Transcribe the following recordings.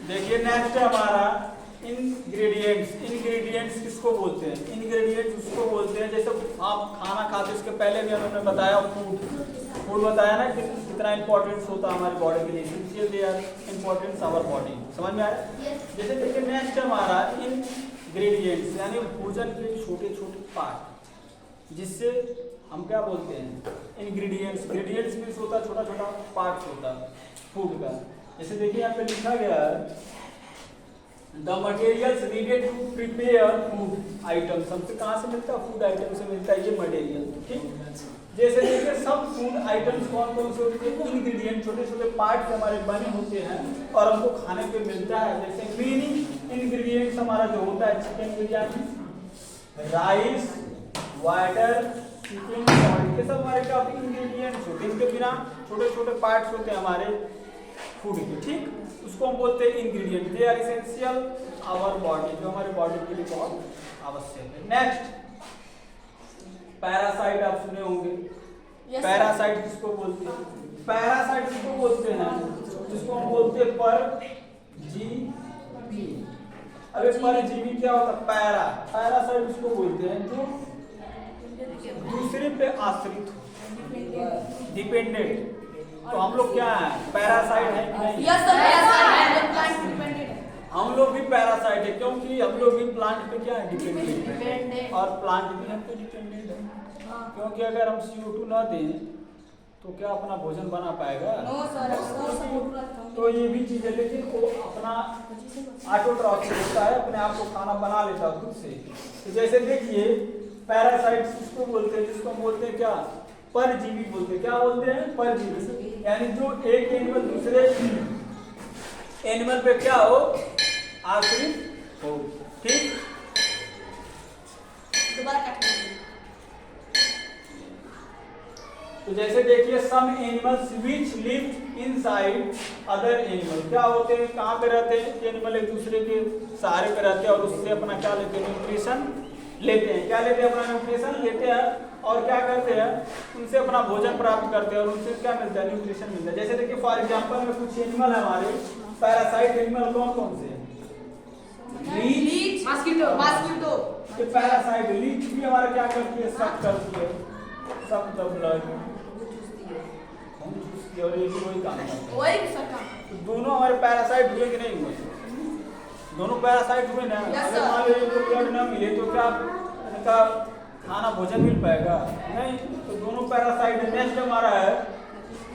देखिए नेक्स्ट है हमारा इंग्रेडिएंट्स। इंग्रेडिएंट्स किसको बोलते हैं? इंग्रेडिएंट्स उसको बोलते हैं जैसे आप खाना खाते इसके पहले भी हमने बताया फूड बताया ना कि कितना इंपॉर्टेंस होता है हमारी बॉडी के लिए, essential they are importance our body. समझ में आया? जैसे देखिए नेक्स्ट हमारा इंग्रेडिएंट्स यानी भोजन के छोटे छोटे पार्ट, जिससे हम क्या बोलते हैं? इंग्रेडिएंट्स। इंग्रेडिएंट्स मीन्स होता है छोटा छोटा पार्ट होता है फूड का। जैसे देखिए यहाँ पे लिखा गया है the materials needed to prepare food items. हमसे कहाँ से मिलता है? फूड आइटम से मिलता है ये मटेरियल। ठीक, जैसे देखिए सब फूड आइटम्स कौन कौन से होते हैं? इंग्रेडिएंट छोटे छोटे पार्ट हमारे बने होते हैं और हमको खाने पे मिलता है। जैसे मेन इंग्रेडिएंट्स हमारा जो होता है chicken biryani, rice, water, chicken salt, ये सब हमारे क्या होते हैं? इंग्रेडिएंट्स होते हैं। इनके बिना छोटे छोटे पार्ट्स होते हैं हमारे फूड के। ठीक, उसको हम बोलते हैं ingredient. They are essential our body, जो हमारे बॉडी के लिए बहुत आवश्यक है। नेक्स्ट पैरासाइट आप सुने होंगे। पैरासाइट किसको बोलते हैं? पैरासाइट किसको बोलते हैं? जिसको हम बोलते हैं परजीवी। अरे परजीवी क्या होता है? पैरासाइट किसको बोलते हैं? जो दूसरे पे आश्रित हो, डिपेंडेंट। तो हम लोग क्या है? पैरासाइट है कि नहीं? यस सर, प्लांट डिपेंडेंट है। हम लोग भी पैरासाइट है क्योंकि हम लोग भी प्लांट पे क्या है? डिपेंडेंट है। और प्लांट भी हम पे डिपेंडेंट है क्योंकि अगर हम CO2 ना दें तो क्या अपना भोजन बना पाएगा? नो सर, तो ये भी चीज है, लेकिन वो अपना ऑटोट्रॉफी होता है, अपने आप को खाना बना लेता है खुद से। तो जैसे देखिए पैरासाइट्स किसको बोलते हैं? जिसको हम बोलते हैं क्या? परजीवी बोलते हैं। क्या बोलते हैं? परजीवी। यानी जो एक एनिमल दूसरे एनिमल पे क्या हो? आश्रित हो। ठीक, दोबारा काट। तो जैसे देखिए some animals which live inside other animal. क्या होते हैं? कहाँ पे रहते हैं? एनिमल एक दूसरे के सहारे पे रहते हैं और उससे अपना क्या लेते हैं? न्यूट्रिशन लेते हैं। क्या लेते हैं? अपना न्यूट्रिशन लेते हैं और क्या करते हैं? उनसे अपना भोजन प्राप्त करते हैं और उनसे क्या मिलता है? न्यूट्रिशन मिलता है। जैसे देखिए फॉर एग्जांपल में कुछ एनिमल है हमारे पैरासाइट एनिमल कौन कौन से हैं? Leech, mosquito. ये पैरासाइट लीच भी हमारा क्या करती है? सक करती है, सक द ब्लड, और ये भी वही काम करता है। वही सर काम। तो दोनों हमारे पैरासाइट हुए कि नहीं हुए? दोनों पैरासाइट हुए ना। अगर मान लीजिए तो ब्लड ना मिले तो क्या इनका खाना भोजन मिल पाएगा? नहीं। तो दोनों पैरासाइट है। नेक्स्ट हमारा है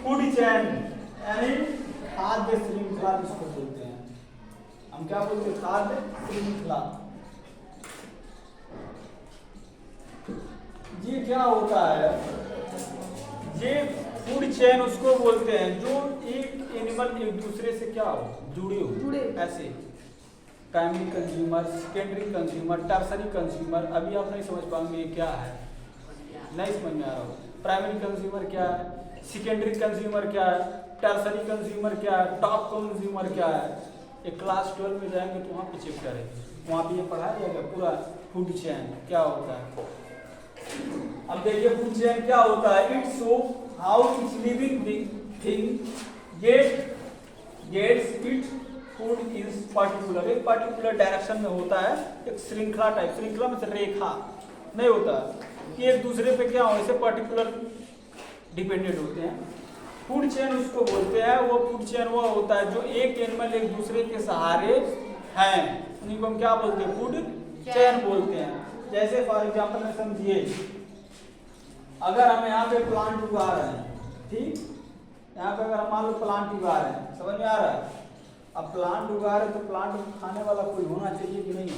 फूड चेन यानी खाद्य श्रृंखला जिसको बोलते हैं। हम क्या बोलते हैं? खाद्य श्रृंखला। ये क्या होता है? ये फूड चेन उसको बोलते हैं जो एक एनिमल एक दूसरे से क्या हो? जुड़े। ऐसे primary consumer, secondary consumer, tertiary consumer. अभी आप नहीं समझ पाएंगे ये क्या है, नहीं समझ में आ रहा हो। प्राइमरी कंज्यूमर क्या है, सेकेंडरी कंज्यूमर क्या है, टर्सरी कंज्यूमर क्या है, टॉप कंज्यूमर क्या है? एक क्लास 12 में जाएंगे तो वहाँ पे चैप्टर है, वहाँ पे ये पढ़ाया जाएगा पूरा फूड चेन क्या होता है। अब देखिए फूड चेन क्या होता है? It show how each living thing gets it food is particular. एक पर्टिकुलर डायरेक्शन में होता है, एक श्रृंखला टाइप। श्रृंखला में से रेखा नहीं होता कि एक दूसरे पे क्या हो, ऐसे पर्टिकुलर डिपेंडेंट होते हैं। फूड चेन उसको बोलते हैं। वो फूड चेन वो होता है जो एक एनिमल एक दूसरे के सहारे हैं, उन्हीं को हम क्या बोलते हैं? फूड चेन बोलते हैं। जैसे फॉर एग्जाम्पल में समझिए, अगर हम यहाँ पे प्लांट उगा रहे हैं, ठीक, यहाँ पे अगर हम मान लो प्लांट उगा रहे हैं, समझ में आ रहा है? अब प्लांट उगा रहे हैं तो प्लांट को खाने वाला कोई होना चाहिए कि नहीं?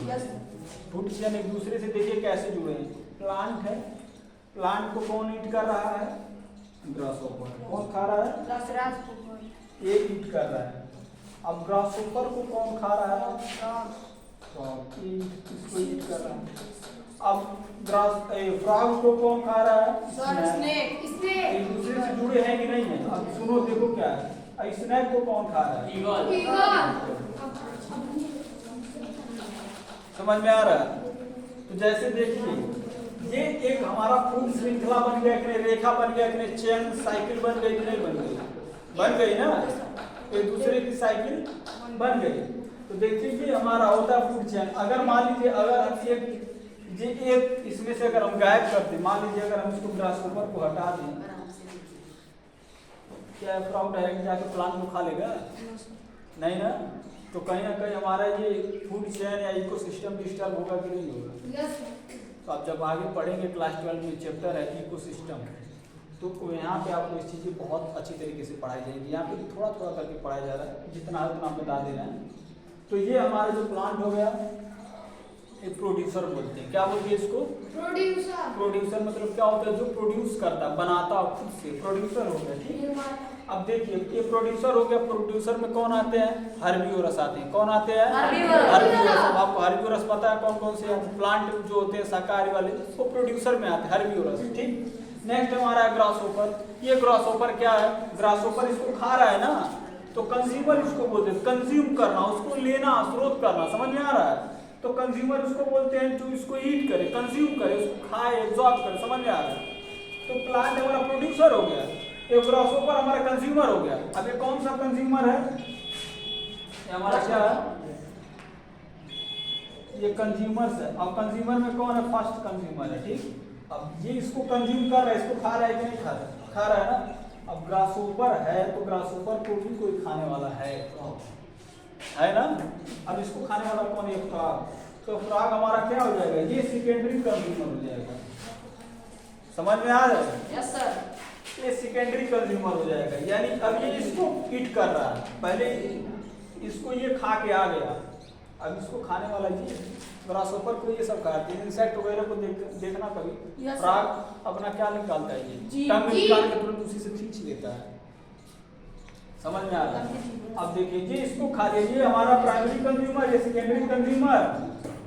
फूड चेन एक दूसरे से देखिए कैसे जुड़े हैं। प्लांट है, प्लांट को कौन ईट कर रहा है? ग्रासहोपर। कौन खा रहा है? ये ईट कर रहा है। अब ग्रासहोपर को कौन खा रहा है? इसको ईट कर रहा है। अब फ्रॉग को कौन खा रहा है? स्नेक। एक दूसरे से जुड़े हैं कि नहीं है? अब सुनो, देखो क्या है। स्नेक को कौन खा रहा है? ईगल। समझ में आ रहा है? तो जैसे देखिए ये एक हमारा फूड श्रृंखला बन गया कि नहीं? रेखा बन गया कि नहीं? चेन साइकिल बन गई कि नहीं बन गई? बन गई ना, एक दूसरे की साइकिल बन गई। तो देखिए ये हमारा होता है फूड चेन। अगर मान लीजिए अगर एक इसमें से अगर हम गायब करते, मान लीजिए अगर हम इसको ग्रासहोपर को हटा दें, क्या फ्रॉग डायरेक्ट जाके प्लांट को खा लेगा? नहीं ना। तो कहीं ना कहीं हमारा ये फूड चेन या इकोसिस्टम डिस्टर्ब होगा कि नहीं होगा? तो आप जब आगे पढ़ेंगे क्लास 12 में चैप्टर है इकोसिस्टम, तो यहाँ पे आपको इस चीज़ की बहुत अच्छी तरीके से पढ़ाई जाएगी। यहाँ पे थोड़ा थोड़ा करके पढ़ाया जा रहा है, जितना है उतना बता दे रहे हैं। तो ये हमारा जो प्लांट हो गया, एक प्रोड्यूसर बोलते हैं। क्या बोलते हैं इसको? प्रोड्यूसर मतलब क्या होता है? जो प्रोड्यूस करता है, बनाता है खुद से, प्रोड्यूसर हो गया। ठीक। अब देखिए ये प्रोड्यूसर हो गया। प्रोड्यूसर में कौन आते हैं? हर्बिवोरस आते हैं। कौन आते हैं? हर्बिवोरस। अब आपको हर्बिवोरस पता है कौन कौन से प्लांट जो होते हैं शाकाहारी वाले, वो प्रोड्यूसर में आते हैं, हर्बिवोरस। ठीक। नेक्स्ट हमारा है ग्रासहोपर। ये ग्रासहोपर क्या है? ग्रासहोपर इसको खा रहा है ना, तो कंज्यूमर इसको बोलते हैं। कंज्यूम करना, उसको लेना, स्रोत करना, समझ में आ रहा है? तो कंज्यूमर उसको बोलते हैं जो इसको ईट करे, कंज्यूम करे, उसको खाए, एब्जॉर्ब करे, समझ में आ रहा है? तो प्लांट हमारा प्रोड्यूसर हो गया, एक ग्रासहोपर हमारा कंज्यूमर हो गया। अब ये कौन सा कंज्यूमर है? ये हमारा क्या है? ये कंज्यूमर्स है। अब कंज्यूमर में कौन है? फर्स्ट कंज्यूमर है। ठीक। अब ये इसको कंज्यूम कर रहा है, इसको खा रहा है कि नहीं खा रहा है? खा रहा है ना। अब ग्रासहोपर है तो ग्रासहोपर को भी कोई खाने वाला है ना। अब इसको खाने वाला कौन है? फ्रॉग। तो फ्रॉग हमारा क्या हो जाएगा? ये सेकेंडरी कंज्यूमर हो जाएगा। समझ में आ रहा है? Yes sir. ये सेकेंडरी कंज्यूमर हो जाएगा। यानी अब ये इसको ईट कर रहा है, पहले इसको ये खा के आ गया, अब इसको खाने वाला ये ग्रासहोपर को ये सब खाते हैं। इंसेक्ट वगैरह को देखना कभी, फ्रॉग अपना क्या निकालता है? ये टंग निकाल के तुरंत उसी से खींच लेता है। समझ में आ रहा है? अब देखिए ये इसको खा लिया, ये हमारा प्राइमरी कंज्यूमर, ये सेकेंडरी कंज्यूमर,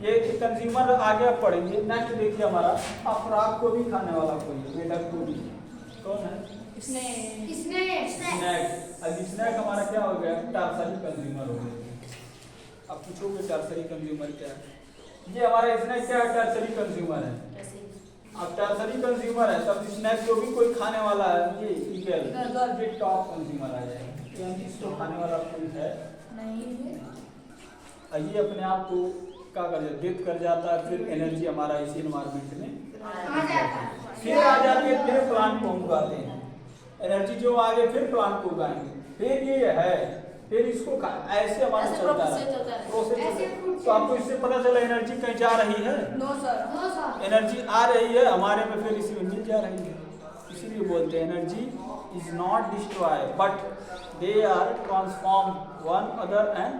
ये कंज्यूमर आगे आप पढ़ेंगे। नेक्स्ट देखिए हमारा अब फ्रॉग को भी खाने वाला कोई है, मेढक को भी। कौन है? स्नेक। अब स्नेक हमारा क्या हो गया? टर्सरी कंज्यूमर हो गया। अब पूछोगे टर्सरी कंज्यूमर क्या है? ये हमारा स्नेक क्या है? टर्सरी कंज्यूमर है। अब टर्सरी कंज्यूमर है तब स्नेक जो भी कोई खाने वाला है, ये ईगल, ये टॉप कंज्यूमर आ जाएगा। यानी इसको खाने वाला कोई है नहीं। ये अपने आप को क्या कर जाता? डेथ कर जाता है। फिर एनर्जी हमारा इसी एनवायरमेंट में फिर आ जाती है, फिर प्लांट को उगाते हैं। एनर्जी जो आगे फिर प्लांट को उगाएंगे, फिर ये है, फिर इसको ऐसे हमारा चलता है प्रोसेस। तो आपको इससे पता चला एनर्जी कहीं जा रही है? No sir. एनर्जी आ रही है हमारे में, फिर इसी में मिल जा रही है। इसीलिए बोलते हैं energy is not destroy but they are transform one other and,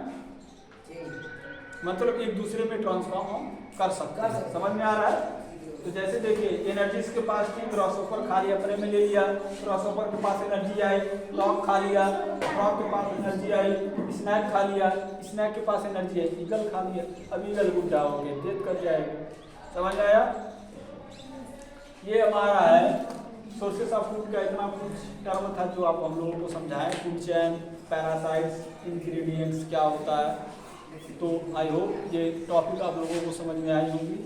मतलब एक दूसरे में ट्रांसफॉर्म हम कर सकते हैं। समझ में आ रहा है? तो जैसे देखिए एनर्जी इसके पास थी, ग्रासहोपर खा लिया, अपने में ले लिया, ग्रासहोपर के पास एनर्जी आई, फ्रॉग खा लिया, फ्रॉग के पास एनर्जी आई, स्नेक खा लिया, स्नेक के पास एनर्जी आई, ईगल खा लिया। अब ईगल बुढ़ा हो गया, डेथ कर जाएगा। समझ आया? ये हमारा है सोर्सेस ऑफ फूड का इतना कुछ टर्म था जो आप हम लोगों को समझाएं। फूड चेन, पैरासाइट्स, इंग्रेडिएंट्स क्या होता है। तो आई होप ये टॉपिक आप लोगों को समझ में आई होंगी।